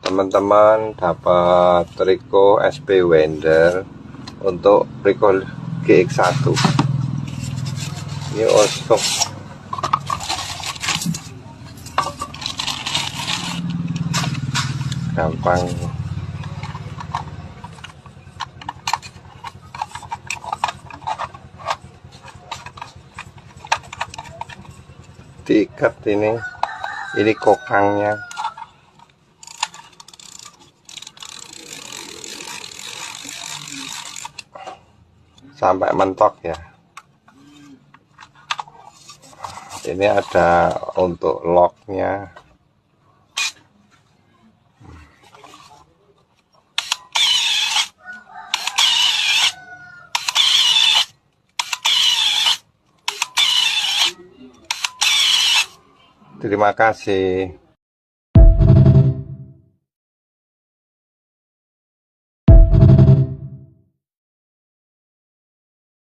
teman-teman dapat Ricoh SP Wender untuk Ricoh GX1. Ini osok gampang diikat. Ini kokangnya. Sampai mentok ya. Ini ada untuk locknya. Terima kasih.